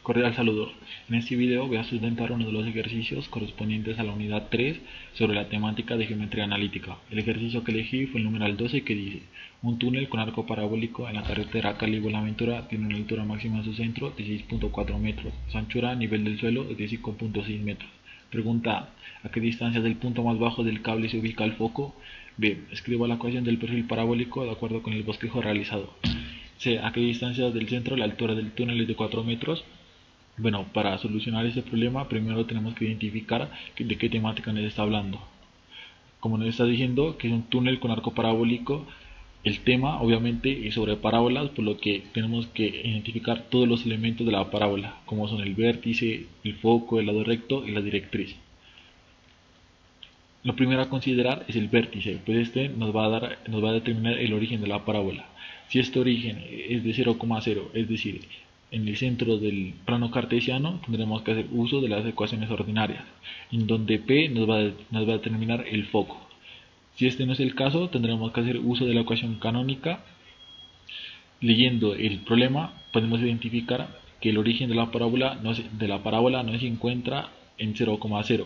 Cordial saludo. En este video voy a sustentar uno de los ejercicios correspondientes a la unidad 3 sobre la temática de geometría analítica. El ejercicio que elegí fue el numeral 12 que dice: un túnel con arco parabólico en la carretera Cali-Buenaventura tiene una altura máxima en su centro de 6.4 metros. Su anchura a nivel del suelo es de 5.6 metros. Pregunta A. ¿A qué distancia del punto más bajo del cable se ubica el foco? B. Escriba la ecuación del perfil parabólico de acuerdo con el bosquejo realizado. C. ¿A qué distancia del centro la altura del túnel es de 4 metros? Bueno, para solucionar este problema primero tenemos que identificar de qué temática nos está hablando. Como nos está diciendo que es un túnel con arco parabólico, el tema obviamente es sobre parábolas, por lo que tenemos que identificar todos los elementos de la parábola, como son el vértice, el foco, el lado recto y la directriz. Lo primero a considerar es el vértice, pues este nos va a determinar el origen de la parábola. Si este origen es de 0,0, es decir, en el centro del plano cartesiano, tendremos que hacer uso de las ecuaciones ordinarias, en donde P nos va a determinar el foco. Si este no es el caso, tendremos que hacer uso de la ecuación canónica. Leyendo el problema, podemos identificar que el origen de la parábola no se encuentra en 0,0,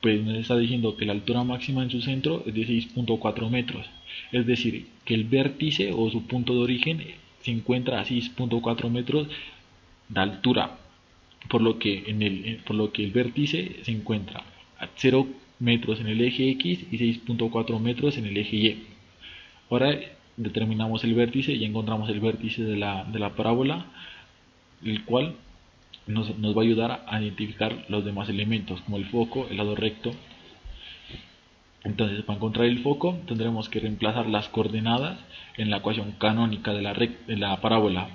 pues nos está diciendo que la altura máxima en su centro es de 6.4 metros, es decir, que el vértice o su punto de origen se encuentra a 6.4 metros de altura, por lo que el vértice se encuentra a 0 metros en el eje X y 6.4 metros en el eje Y. Ahora determinamos el vértice y encontramos el vértice de la parábola, el cual nos va a ayudar a identificar los demás elementos, como el foco, el lado recto. Entonces, para encontrar el foco tendremos que reemplazar las coordenadas en la ecuación canónica de la parábola.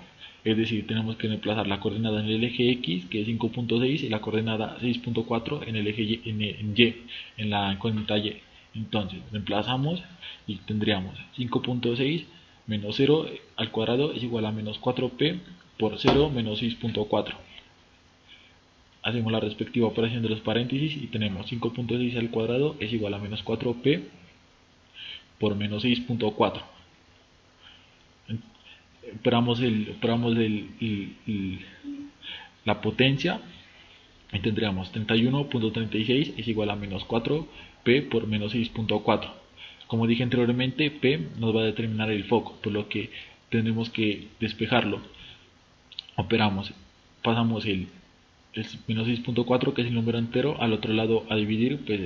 Es decir, tenemos que reemplazar la coordenada en el eje X, que es 5.6, y la coordenada 6.4 en el eje Y, en la coordenada Y. Entonces, reemplazamos y tendríamos 5.6 menos 0 al cuadrado es igual a menos 4p por 0 menos 6.4. Hacemos la respectiva operación de los paréntesis y tenemos 5.6 al cuadrado es igual a menos 4p por menos 6.4. Operamos la potencia y tendríamos 31.36 es igual a menos 4p por menos 6.4. Como dije anteriormente, p nos va a determinar el foco, por lo que tendremos que despejarlo. Pasamos el menos 6.4, que es el número entero, al otro lado a dividir, pues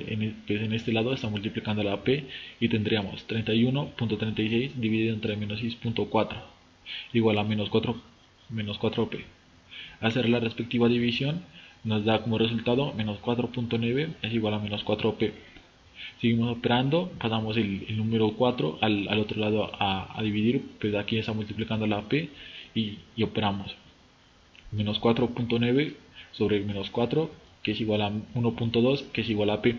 en este lado está multiplicando la p y tendríamos 31.36 dividido entre menos 6.4 igual a menos 4p. Hacer la respectiva división nos da como resultado menos 4.9 es igual a menos 4p. Seguimos operando, pasamos el número 4 al otro lado a dividir, pues aquí está multiplicando la p y operamos menos 4.9 sobre menos 4, que es igual a 1.2, que es igual a p.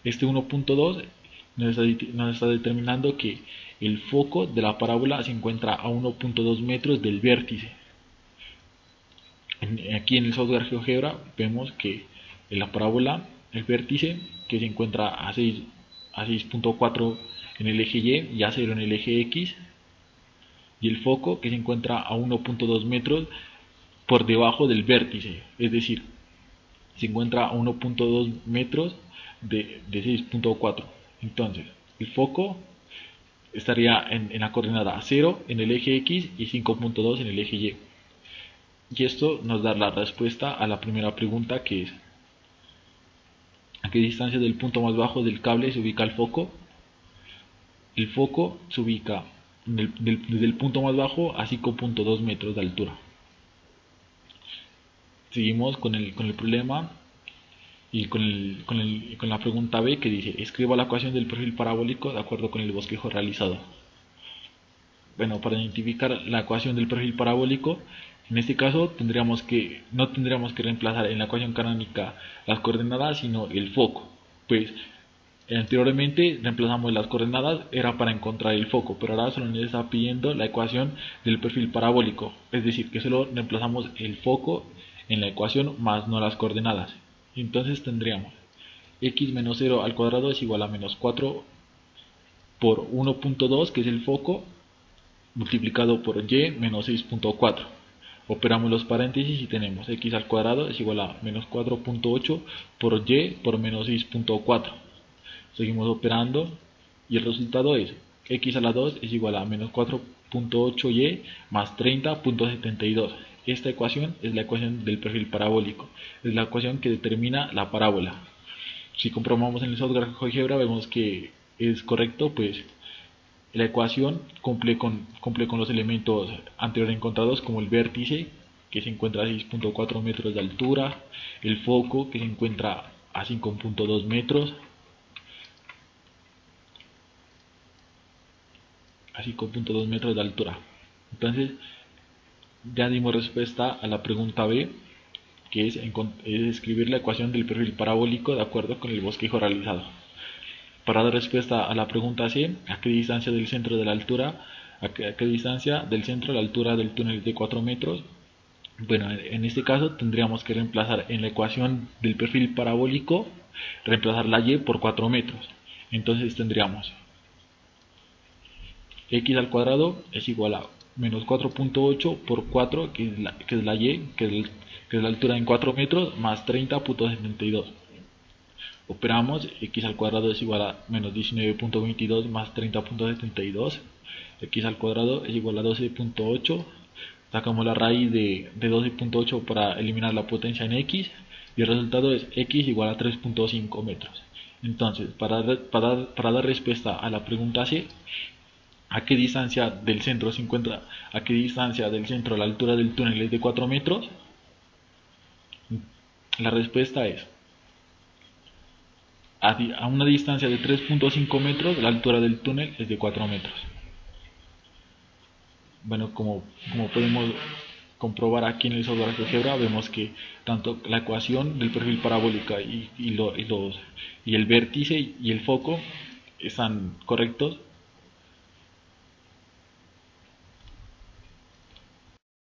Este 1.2 nos está determinando que el foco de la parábola se encuentra a 1.2 metros del vértice. Aquí en el software GeoGebra vemos que en la parábola, el vértice que se encuentra a 6.4 en el eje Y y a 0 en el eje X, y el foco que se encuentra a 1.2 metros por debajo del vértice, es decir, se encuentra a 1.2 metros de 6.4. Entonces, el foco estaría en la coordenada 0 en el eje X y 5.2 en el eje Y. Y esto nos da la respuesta a la primera pregunta, que es: ¿a qué distancia del punto más bajo del cable se ubica el foco? El foco se ubica desde el punto más bajo a 5.2 metros de altura. Seguimos con el problema y con la pregunta B, que dice: escriba la ecuación del perfil parabólico de acuerdo con el bosquejo realizado. Bueno, para identificar la ecuación del perfil parabólico, en este caso no tendríamos que reemplazar en la ecuación canónica las coordenadas, sino el foco. Pues anteriormente reemplazamos las coordenadas, era para encontrar el foco, pero ahora solo nos está pidiendo la ecuación del perfil parabólico, es decir, que solo reemplazamos el foco en la ecuación más no las coordenadas. Entonces tendríamos x menos 0 al cuadrado es igual a menos 4 por 1.2, que es el foco, multiplicado por y menos 6.4. Operamos los paréntesis y tenemos x al cuadrado es igual a menos 4.8 por y por menos 6.4. Seguimos operando y el resultado es x a la 2 es igual a menos 4.8y más 30.72. Esta ecuación es la ecuación del perfil parabólico, es la ecuación que determina la parábola. Si comprobamos en el software GeoGebra vemos que es correcto, pues la ecuación cumple con los elementos anteriores encontrados, como el vértice, que se encuentra a 6.4 metros de altura, el foco, que se encuentra a 5.2 metros, a 5.2 metros de altura. Entonces, ya dimos respuesta a la pregunta B, que es escribir la ecuación del perfil parabólico de acuerdo con el bosquejo realizado. Para dar respuesta a la pregunta C, ¿a qué distancia del centro de la altura? ¿A qué distancia del centro la altura del túnel es de 4 metros? Bueno, en este caso tendríamos que reemplazar en la ecuación del perfil parabólico, reemplazar la y por 4 metros. Entonces tendríamos x al cuadrado es igual a menos 4.8 por 4, que es la y, que es la altura en 4 metros, más 30.72. Operamos, x al cuadrado es igual a menos 19.22 más 30.72. X al cuadrado es igual a 12.8. Sacamos la raíz de 12.8 para eliminar la potencia en x. Y el resultado es x igual a 3.5 metros. Entonces, para dar respuesta a la pregunta C, ¿a qué distancia del centro se encuentra? ¿A qué distancia del centro la altura del túnel es de 4 metros? La respuesta es a una distancia de 3.5 metros, la altura del túnel es de 4 metros. Bueno, como podemos comprobar aquí en el software GeoGebra, vemos que tanto la ecuación del perfil parabólico y el vértice y el foco están correctos,